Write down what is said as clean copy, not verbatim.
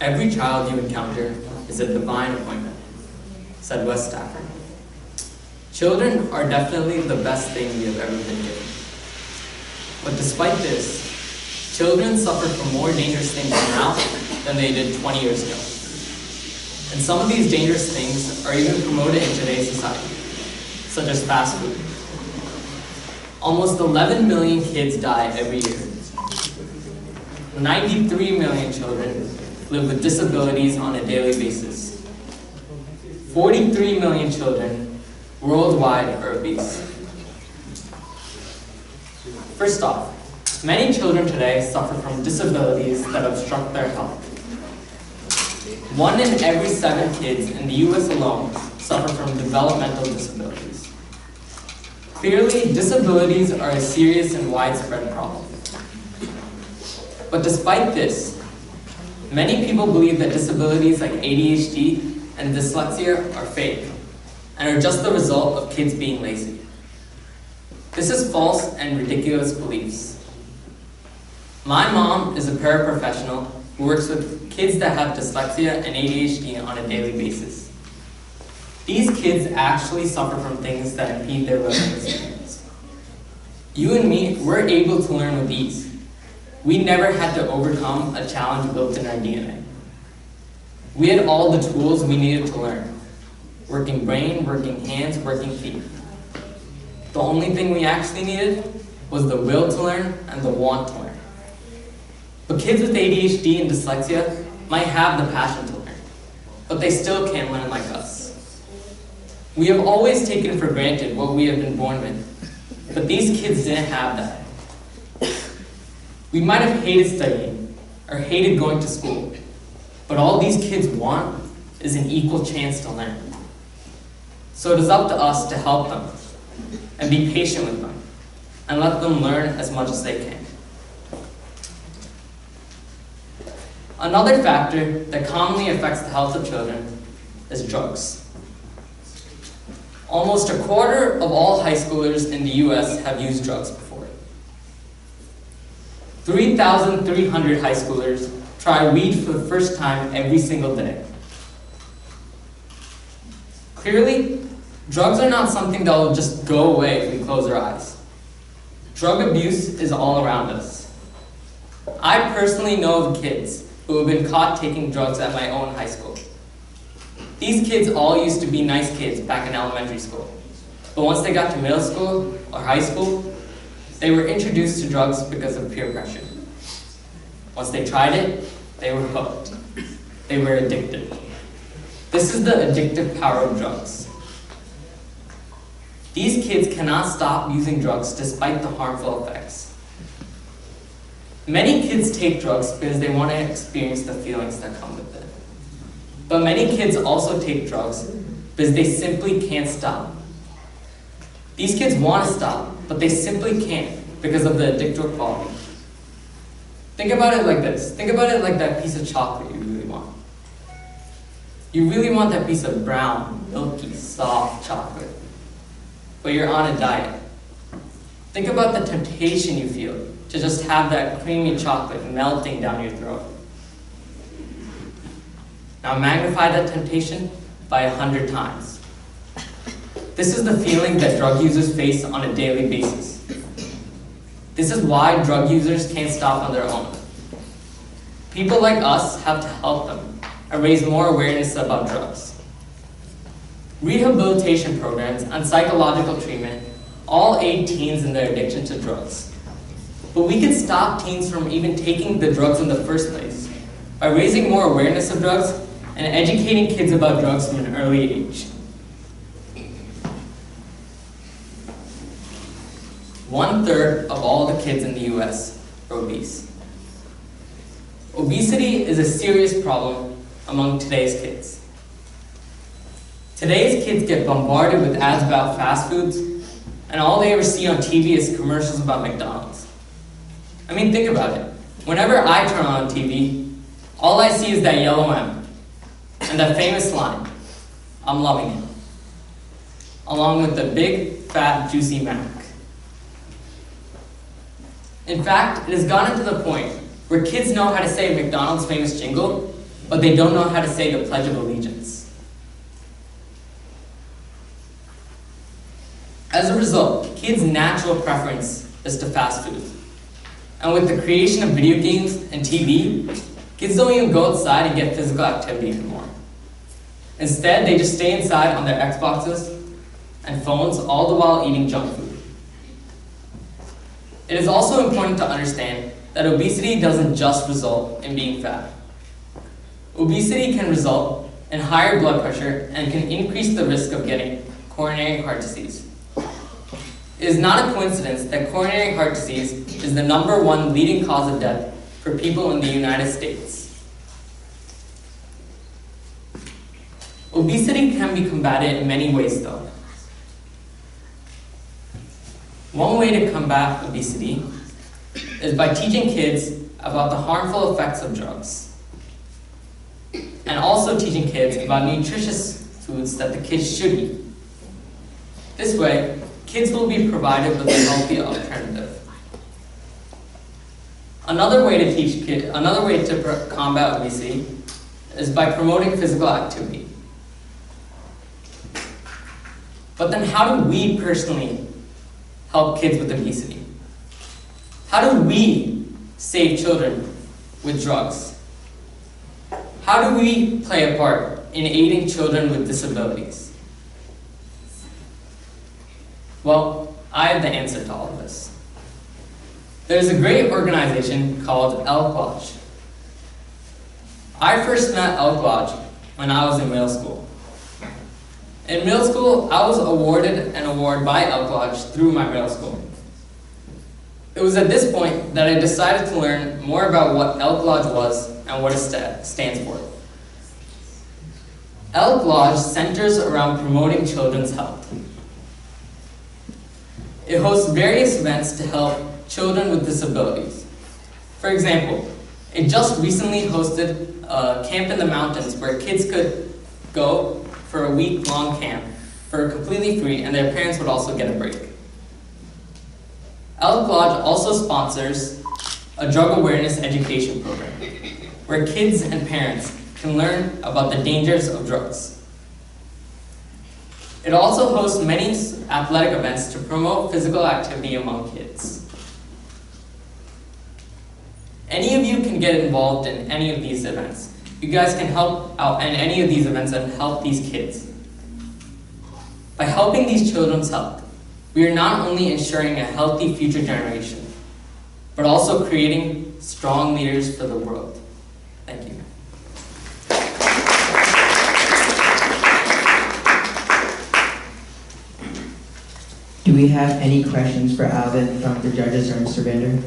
Every child you encounter is a divine appointment, said Wes Stafford. Children are definitely the best thing we have ever been given. But despite this, children suffer from more dangerous things now than they did 20 years ago. And some of these dangerous things are even promoted in today's society, such as fast food. Almost 11 million kids die every year. 93 million children live with disabilities on a daily basis. 43 million children worldwide are obese. First off, many children today suffer from disabilities that obstruct their health. 1 in every 7 kids in the US alone suffer from developmental disabilities. Clearly, disabilities are a serious and widespread problem. But despite this, many people believe that disabilities like ADHD and dyslexia are fake and are just the result of kids being lazy. This is false and ridiculous beliefs. My mom is a paraprofessional who works with kids that have dyslexia and ADHD on a daily basis. These kids actually suffer from things that impede their learning experience. You and me, we're able to learn with ease. We never had to overcome a challenge built in our DNA. We had all the tools we needed to learn. Working brain, working hands, working feet. The only thing we actually needed was the will to learn and the want to learn. But kids with ADHD and dyslexia might have the passion to learn, but they still can't learn like us. We have always taken for granted what we have been born with, but these kids didn't have that. We might have hated studying or hated going to school, but all these kids want is an equal chance to learn. So it is up to us to help them and be patient with them and let them learn as much as they can. Another factor that commonly affects the health of children is drugs. Almost a quarter of all high schoolers in the US have used drugs before. 3,300 high schoolers try weed for the first time every single day. Clearly, drugs are not something that will just go away if we close our eyes. Drug abuse is all around us. I personally know of kids who have been caught taking drugs at my own high school. These kids all used to be nice kids back in elementary school, but once they got to middle school or high school, they were introduced to drugs because of peer pressure. Once they tried it, they were hooked. They were addicted. This is the addictive power of drugs. These kids cannot stop using drugs despite the harmful effects. Many kids take drugs because they want to experience the feelings that come with it. But many kids also take drugs because they simply can't stop. These kids want to stop, but they simply can't because of the addictive quality. Think about it like this. Think about it like that piece of chocolate you really want. You really want that piece of brown, milky, soft chocolate, but you're on a diet. Think about the temptation you feel to just have that creamy chocolate melting down your throat. Now magnify that temptation by 100 times. This is the feeling that drug users face on a daily basis. This is why drug users can't stop on their own. People like us have to help them and raise more awareness about drugs. Rehabilitation programs and psychological treatment all aid teens in their addiction to drugs. But we can stop teens from even taking the drugs in the first place by raising more awareness of drugs and educating kids about drugs from an early age. 1/3 of all the kids in the US are obese. Obesity is a serious problem among today's kids. Today's kids get bombarded with ads about fast foods, and all they ever see on TV is commercials about McDonald's. I mean, think about it. Whenever I turn on TV, all I see is that yellow M and that famous line, "I'm loving it," along with the big, fat, juicy Mac. In fact, it has gotten to the point where kids know how to say McDonald's famous jingle but they don't know how to say the Pledge of Allegiance. As a result, kids' natural preference is to fast food. And with the creation of video games and TV, kids don't even go outside and get physical activity anymore. Instead, they just stay inside on their Xboxes and phones, all the while eating junk food. It is also important to understand that obesity doesn't just result in being fat. Obesity can result in higher blood pressure and can increase the risk of getting coronary heart disease. It is not a coincidence that coronary heart disease is the #1 leading cause of death for people in the United States. Obesity can be combated in many ways though. One way to combat obesity is by teaching kids about the harmful effects of drugs, and also teaching kids about nutritious foods that the kids should eat. This way, kids will be provided with a healthy alternative. Another way to combat obesity is by promoting physical activity. But then how do we personally help kids with obesity? How do we save children with drugs? How do we play a part in aiding children with disabilities? Well, I have the answer to all of this. There's a great organization called Elk Lodge. I first met Elk Lodge when I was in middle school. In middle school, I was awarded an award by Elk Lodge through my middle school. It was at this point that I decided to learn more about what Elk Lodge was and what it stands for. Elk Lodge centers around promoting children's health. It hosts various events to help children with disabilities. For example, it just recently hosted a camp in the mountains where kids could go for a week-long camp for completely free, and their parents would also get a break. Elk Lodge also sponsors a drug awareness education program where kids and parents can learn about the dangers of drugs. It also hosts many athletic events to promote physical activity among kids. Any of you can get involved in any of these events. You guys can help out in any of these events and help these kids. By helping these children's health, we are not only ensuring a healthy future generation, but also creating strong leaders for the world. Thank you. Do we have any questions for Alvin from the judges or Mr. Bender?